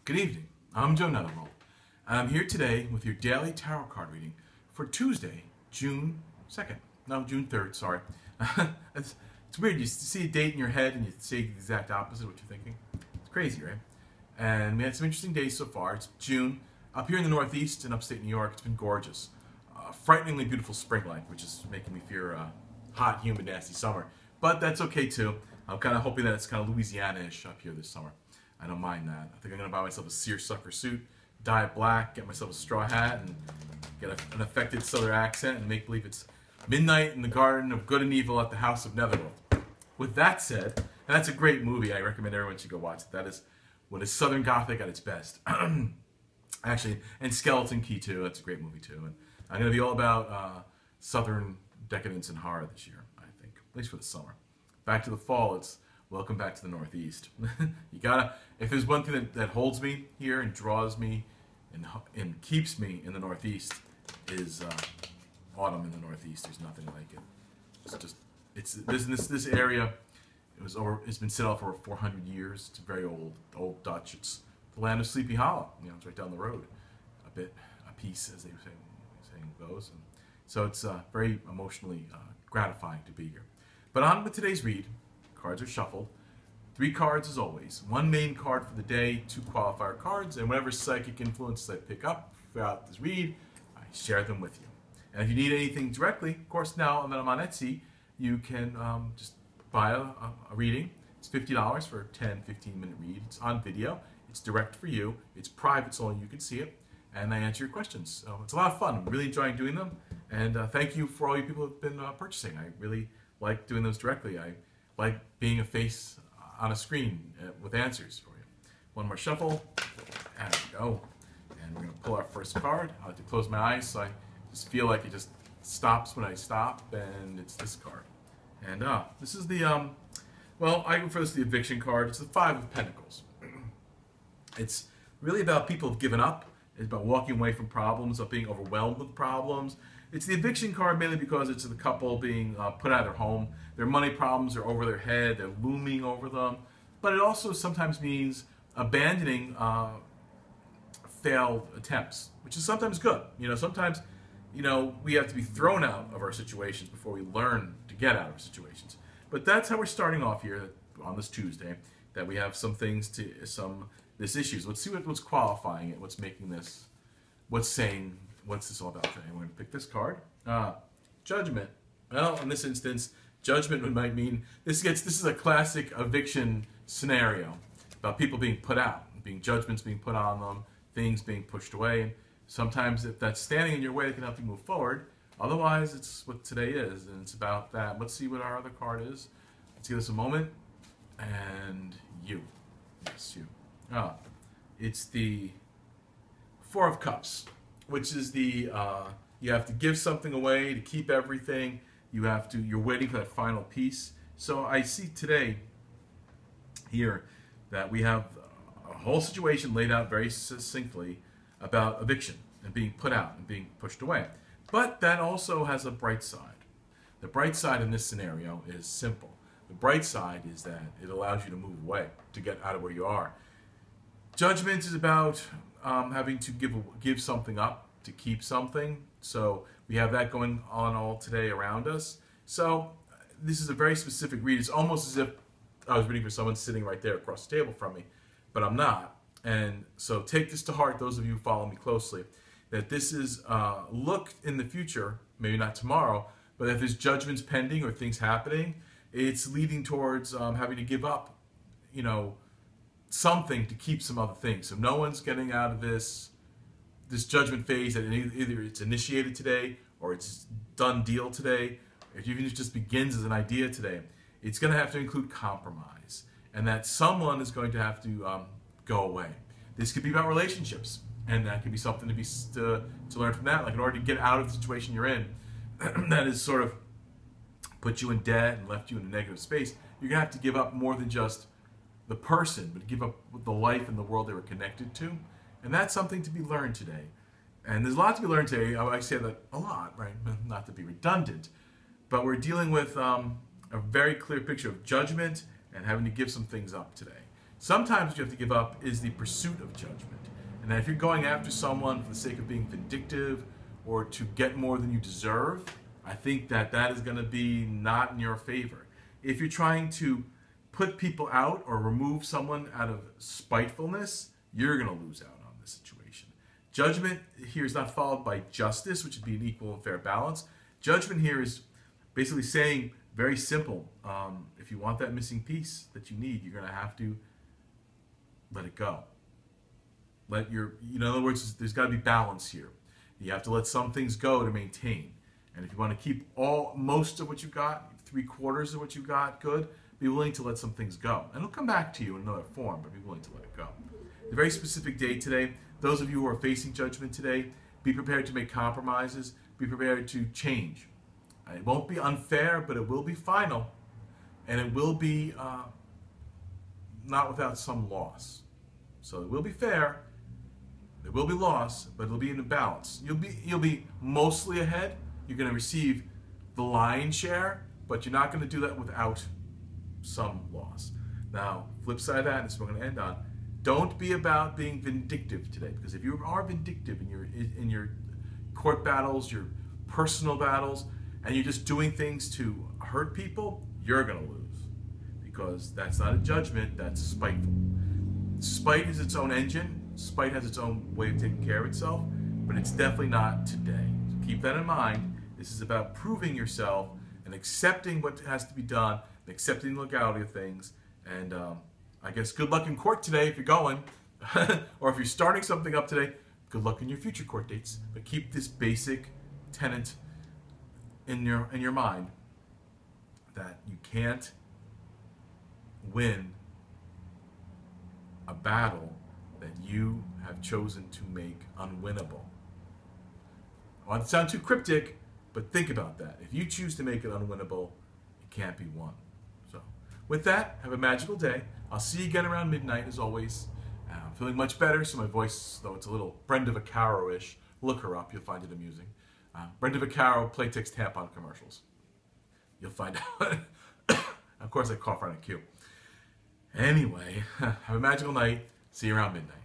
Good evening. I'm Joe Netherworld. I'm here today with your daily tarot card reading for Tuesday, June 2nd. No, June 3rd, sorry. it's weird. You see a date in your head and you say the exact opposite of what you're thinking. It's crazy, right? And we had some interesting days so far. It's June. Up here in the Northeast in upstate New York, it's been gorgeous. Frighteningly beautiful spring-like, which is making me fear hot, humid, nasty summer. But that's okay too. I'm kind of hoping that it's kind of Louisiana-ish up here this summer. I don't mind that. I think I'm going to buy myself a seersucker suit, dye it black, get myself a straw hat, and get an affected southern accent and make believe it's midnight in the garden of good and evil at the house of Netherworld. With that said, and that's a great movie. I recommend everyone should go watch it. That is what is Southern Gothic at its best. Actually, and Skeleton Key too. That's a great movie too. And I'm going to be all about Southern decadence and horror this year, I think, at least for the summer. Back to the fall, it's welcome back to the Northeast. You gotta, if there's one thing that holds me here and draws me and keeps me in the Northeast is autumn in the Northeast. There's nothing like it. It's just, this area, it's been set up for over 400 years. It's very old Dutch. It's the land of Sleepy Hollow. You know, it's right down the road, a piece, as they saying goes. And so it's very emotionally gratifying to be here. But on with today's read. Cards are shuffled. 3 cards as always. 1 main card for the day, 2 qualifier cards, and whatever psychic influences I pick up throughout this read, I share them with you. And if you need anything directly, of course now that I'm on Etsy, you can just buy a reading. It's $50 for a 10-15-minute read. It's on video. It's direct for you. It's private, so only you can see it. And I answer your questions. So it's a lot of fun. I'm really enjoying doing them. And thank you for all you people who have been purchasing. I really like doing those directly. I like being a face on a screen with answers for you. One more shuffle. There we go. And we're going to pull our first card. I like to close my eyes so I just feel like it just stops when I stop, and it's this card. And this is the, well, I refer this to the Eviction card. It's the 5 of Pentacles. It's really about people who've given up. It's about walking away from problems, about being overwhelmed with problems. It's the eviction card mainly because it's the couple being put out of their home. Their money problems are over their head. They're looming over them. But it also sometimes means abandoning failed attempts, which is sometimes good. You know, sometimes, you know, we have to be thrown out of our situations before we learn to get out of situations. But that's how we're starting off here on this Tuesday, that we have some things to, this issues. Let's see what's qualifying it, what's making this, what's saying, what's this all about today? I'm going to pick this card. Judgment. Well, in this instance, judgment might mean this is a classic eviction scenario about people being put out, judgments being put on them, things being pushed away. And sometimes if that's standing in your way, it can help you move forward. Otherwise, it's what today is, and it's about that. Let's see what our other card is. Let's give this a moment. And you. Yes, you. It's the 4 of Cups, which is the you have to give something away to keep everything. You're waiting for that final piece. So I see today here that we have a whole situation laid out very succinctly about eviction and being put out and being pushed away. But that also has a bright side. The bright side in this scenario is simple. The bright side is that it allows you to move away, to get out of where you are. Judgment is about having to give something up to keep something. So we have that going on all today around us. So this is a very specific read. It's almost as if I was reading for someone sitting right there across the table from me, but I'm not. And so take this to heart, those of you who follow me closely, that this is look in the future, maybe not tomorrow, but if there's judgments pending or things happening, it's leading towards having to give up, you know, something to keep some other things. So no one's getting out of this judgment phase that either it's initiated today or it's done deal today, or even if it just begins as an idea today. It's going to have to include compromise, and that someone is going to have to go away. This could be about relationships, and that could be something to learn from that. Like in order to get out of the situation you're in, that is sort of put you in debt and left you in a negative space, you're going to have to give up more than just the person, but give up the life and the world they were connected to. And that's something to be learned today. And there's a lot to be learned today. I say that a lot, right? Not to be redundant, but we're dealing with a very clear picture of judgment and having to give some things up today. Sometimes what you have to give up is the pursuit of judgment. And that if you're going after someone for the sake of being vindictive or to get more than you deserve, I think that that is going to be not in your favor. If you're trying to put people out or remove someone out of spitefulness, you're going to lose out on this situation. Judgment here is not followed by justice, which would be an equal and fair balance. Judgment here is basically saying, very simple, if you want that missing piece that you need, you're going to have to let it go. In other words, there's got to be balance here. You have to let some things go to maintain. And if you want to keep most of what you've got, 3/4 of what you've got, good, be willing to let some things go. And it'll come back to you in another form, but be willing to let it go. It's a very specific day today. Those of you who are facing judgment today, be prepared to make compromises. Be prepared to change. It won't be unfair, but it will be final. And it will be not without some loss. So it will be fair. There will be loss, but it'll be in a balance. You'll be mostly ahead. You're going to receive the lion's share, but you're not going to do that without some loss. Now, flip side of that, and this is what we're going to end on. Don't be about being vindictive today, because if you are vindictive in your court battles, your personal battles, and you're just doing things to hurt people, you're going to lose, because that's not a judgment, that's spiteful. Spite is its own engine. Spite has its own way of taking care of itself, but it's definitely not today. So keep that in mind. This is about proving yourself and accepting what has to be done, and accepting the legality of things. And I guess good luck in court today if you're going, or if you're starting something up today, good luck in your future court dates. But keep this basic tenet in your mind that you can't win a battle that you have chosen to make unwinnable. I want to sound too cryptic, but think about that. If you choose to make it unwinnable, it can't be won. So, with that, have a magical day. I'll see you again around midnight, as always. I'm feeling much better, so my voice, though it's a little Brenda Vaccaro-ish, look her up, you'll find it amusing. Brenda Vaccaro, Playtex tampon commercials. You'll find out. Of course, I cough right on cue. Anyway, have a magical night. See you around midnight.